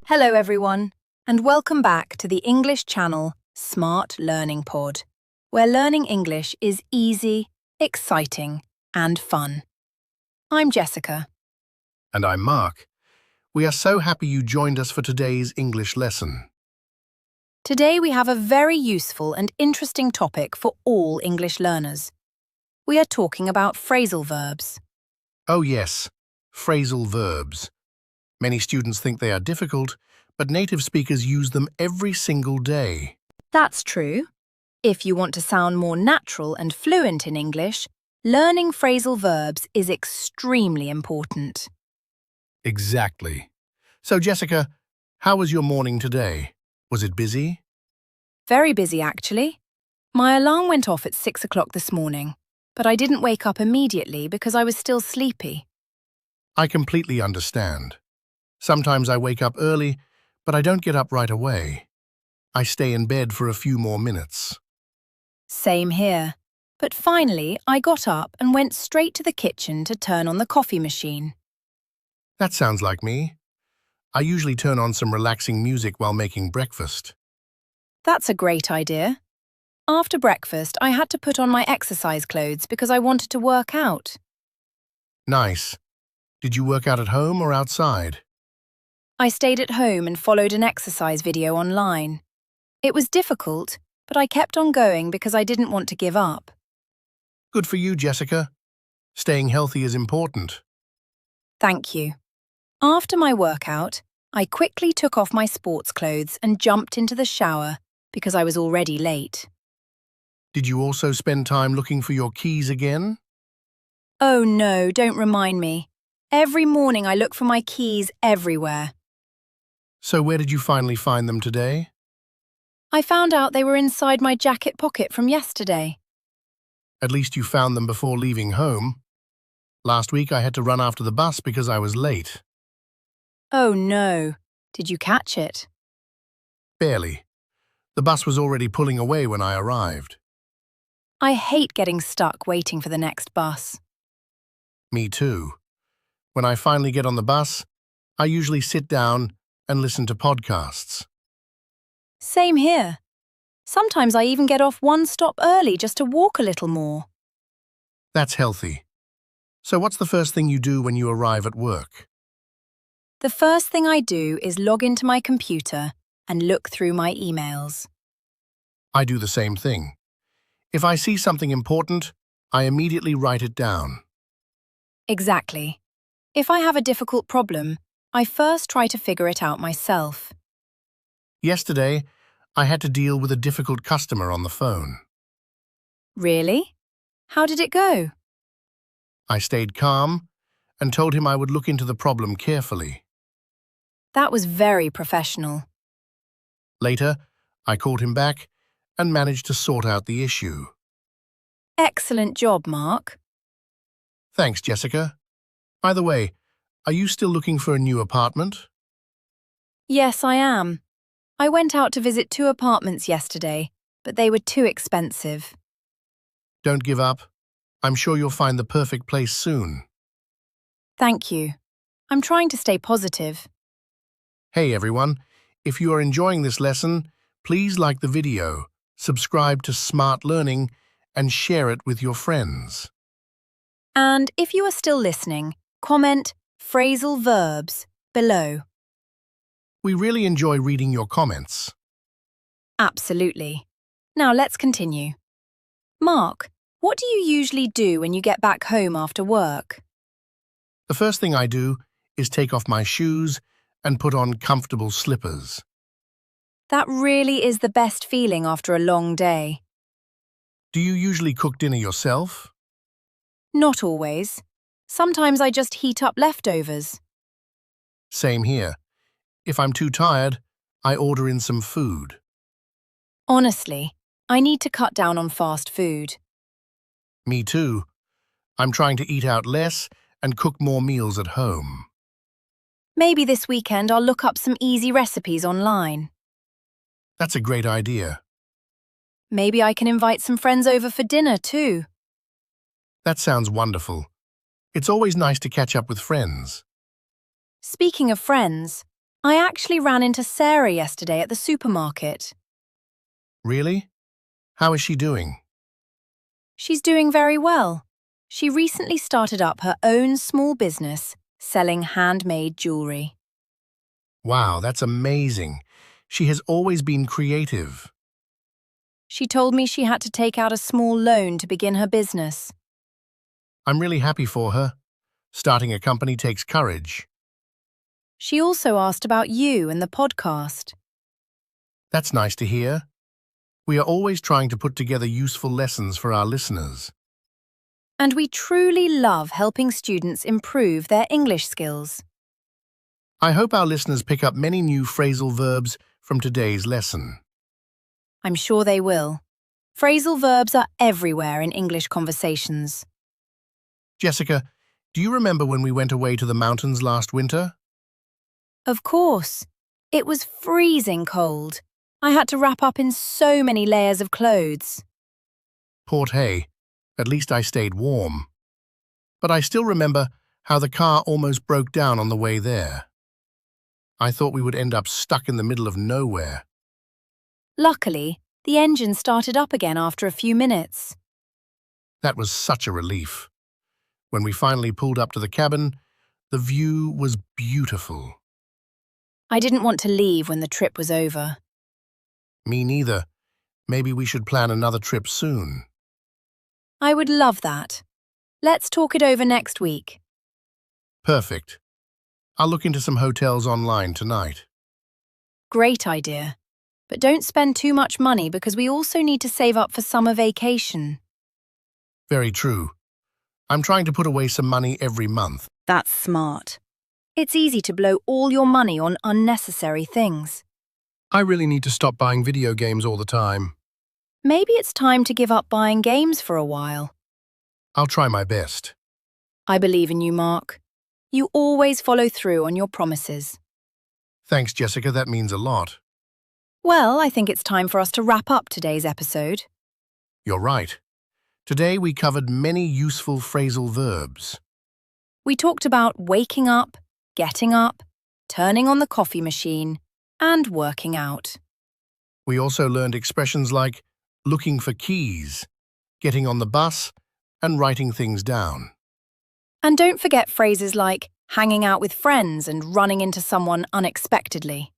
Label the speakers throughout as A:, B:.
A: Hello everyone, and welcome back to the English channel Smart Learning Pod, where learning English is easy, exciting, and fun. I'm Jessica.
B: And I'm Mark. We are so happy you joined us for today's English lesson.
A: Today we have a very useful and interesting topic for all English learners. We are talking about phrasal verbs.
B: Oh yes, phrasal verbs. Many students think they are difficult, but native speakers use them every single day.
A: That's true. If you want to sound more natural and fluent in English, learning phrasal verbs is extremely important.
B: Exactly. So Jessica, how was your morning today? Was it busy?
A: Very busy, actually. My alarm went off at 6 o'clock this morning, but I didn't wake up immediately because I was still sleepy.
B: I completely understand. Sometimes I wake up early, but I don't get up right away. I stay in bed for a few more minutes.
A: Same here. But finally, I got up and went straight to the kitchen to turn on the coffee machine.
B: That sounds like me. I usually turn on some relaxing music while making breakfast.
A: That's a great idea. After breakfast, I had to put on my exercise clothes because I wanted to work out.
B: Nice. Did you work out at home or outside?
A: I stayed at home and followed an exercise video online. It was difficult, but I kept on going because I didn't want to give up.
B: Good for you, Jessica. Staying healthy is important.
A: Thank you. After my workout, I quickly took off my sports clothes and jumped into the shower because I was already late.
B: Did you also spend time looking for your keys again?
A: Oh no, don't remind me. Every morning I look for my keys everywhere.
B: So where did you finally find them today?
A: I found out they were inside my jacket pocket from yesterday.
B: At least you found them before leaving home. Last week I had to run after the bus because I was late.
A: Oh no, did you catch it?
B: Barely. The bus was already pulling away when I arrived.
A: I hate getting stuck waiting for the next bus.
B: Me too. When I finally get on the bus, I usually sit down and listen to podcasts.
A: Same here. Sometimes I even get off one stop early just to walk a little more.
B: That's healthy. So what's the first thing you do when you arrive at work?
A: The first thing I do is log into my computer and look through my emails.
B: I do the same thing. If I see something important, I immediately write it down.
A: Exactly. If I have a difficult problem, I first try to figure it out myself.
B: Yesterday, I had to deal with a difficult customer on the phone.
A: Really? How did it go?
B: I stayed calm and told him I would look into the problem carefully.
A: That was very professional.
B: Later, I called him back and managed to sort out the issue.
A: Excellent job, Mark.
B: Thanks, Jessica. By the way, are you still looking for a new apartment?
A: Yes, I am. I went out to visit 2 apartments yesterday, but they were too expensive.
B: Don't give up. I'm sure you'll find the perfect place soon.
A: Thank you. I'm trying to stay positive.
B: Hey everyone, if you are enjoying this lesson, please like the video, subscribe to Smart Learning, and share it with your friends.
A: And if you are still listening, comment phrasal verbs below.
B: We really enjoy reading your comments.
A: Absolutely. Now let's continue. Mark, what do you usually do when you get back home after work?
B: The first thing I do is take off my shoes and put on comfortable slippers.
A: That really is the best feeling after a long day.
B: Do you usually cook dinner yourself?
A: Not always. Sometimes I just heat up leftovers.
B: Same here. If I'm too tired, I order in some food.
A: Honestly, I need to cut down on fast food.
B: Me too. I'm trying to eat out less and cook more meals at home.
A: Maybe this weekend I'll look up some easy recipes online.
B: That's a great idea.
A: Maybe I can invite some friends over for dinner too.
B: That sounds wonderful. It's always nice to catch up with friends.
A: Speaking of friends, I actually ran into Sarah yesterday at the supermarket.
B: Really? How is she doing?
A: She's doing very well. She recently started up her own small business selling handmade jewelry.
B: Wow, that's amazing. She has always been creative.
A: She told me she had to take out a small loan to begin her business.
B: I'm really happy for her. Starting a company takes courage.
A: She also asked about you and the podcast.
B: That's nice to hear. We are always trying to put together useful lessons for our listeners.
A: And we truly love helping students improve their English skills.
B: I hope our listeners pick up many new phrasal verbs from today's lesson.
A: I'm sure they will. Phrasal verbs are everywhere in English conversations.
B: Jessica, do you remember when we went away to the mountains last winter?
A: Of course. It was freezing cold. I had to wrap up in so many layers of clothes.
B: Port Hay. At least I stayed warm. But I still remember how the car almost broke down on the way there. I thought we would end up stuck in the middle of nowhere.
A: Luckily, the engine started up again after a few minutes.
B: That was such a relief. When we finally pulled up to the cabin, the view was beautiful.
A: I didn't want to leave when the trip was over.
B: Me neither. Maybe we should plan another trip soon.
A: I would love that. Let's talk it over next week.
B: Perfect. I'll look into some hotels online tonight.
A: Great idea. But don't spend too much money because we also need to save up for summer vacation.
B: Very true. I'm trying to put away some money every month.
A: That's smart. It's easy to blow all your money on unnecessary things.
C: I really need to stop buying video games all the time.
A: Maybe it's time to give up buying games for a while.
B: I'll try my best.
A: I believe in you, Mark. You always follow through on your promises.
B: Thanks, Jessica. That means a lot.
A: Well, I think it's time for us to wrap up today's episode.
B: You're right. Today we covered many useful phrasal verbs.
A: We talked about waking up, getting up, turning on the coffee machine, and working out.
B: We also learned expressions like looking for keys, getting on the bus, and writing things down.
A: And don't forget phrases like hanging out with friends and running into someone unexpectedly.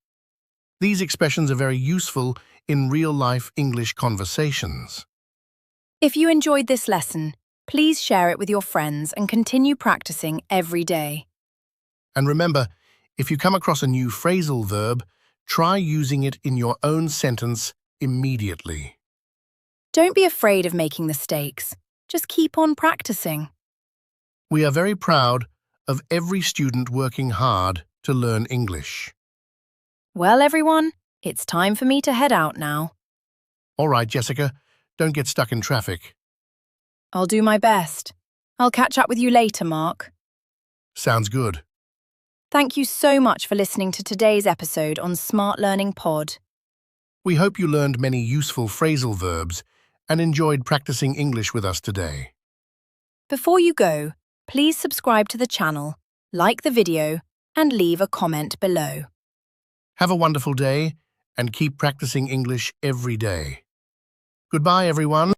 B: These expressions are very useful in real-life English conversations.
A: If you enjoyed this lesson, please share it with your friends and continue practicing every day.
B: And remember, if you come across a new phrasal verb, try using it in your own sentence immediately.
A: Don't be afraid of making mistakes. Just keep on practicing.
B: We are very proud of every student working hard to learn English.
A: Well, everyone, it's time for me to head out now.
B: All right, Jessica, don't get stuck in traffic.
A: I'll do my best. I'll catch up with you later, Mark.
B: Sounds good.
A: Thank you so much for listening to today's episode on Smart Learning Pod.
B: We hope you learned many useful phrasal verbs and enjoyed practicing English with us today.
A: Before you go, please subscribe to the channel, like the video, and leave a comment below.
B: Have a wonderful day and keep practicing English every day. Goodbye, everyone.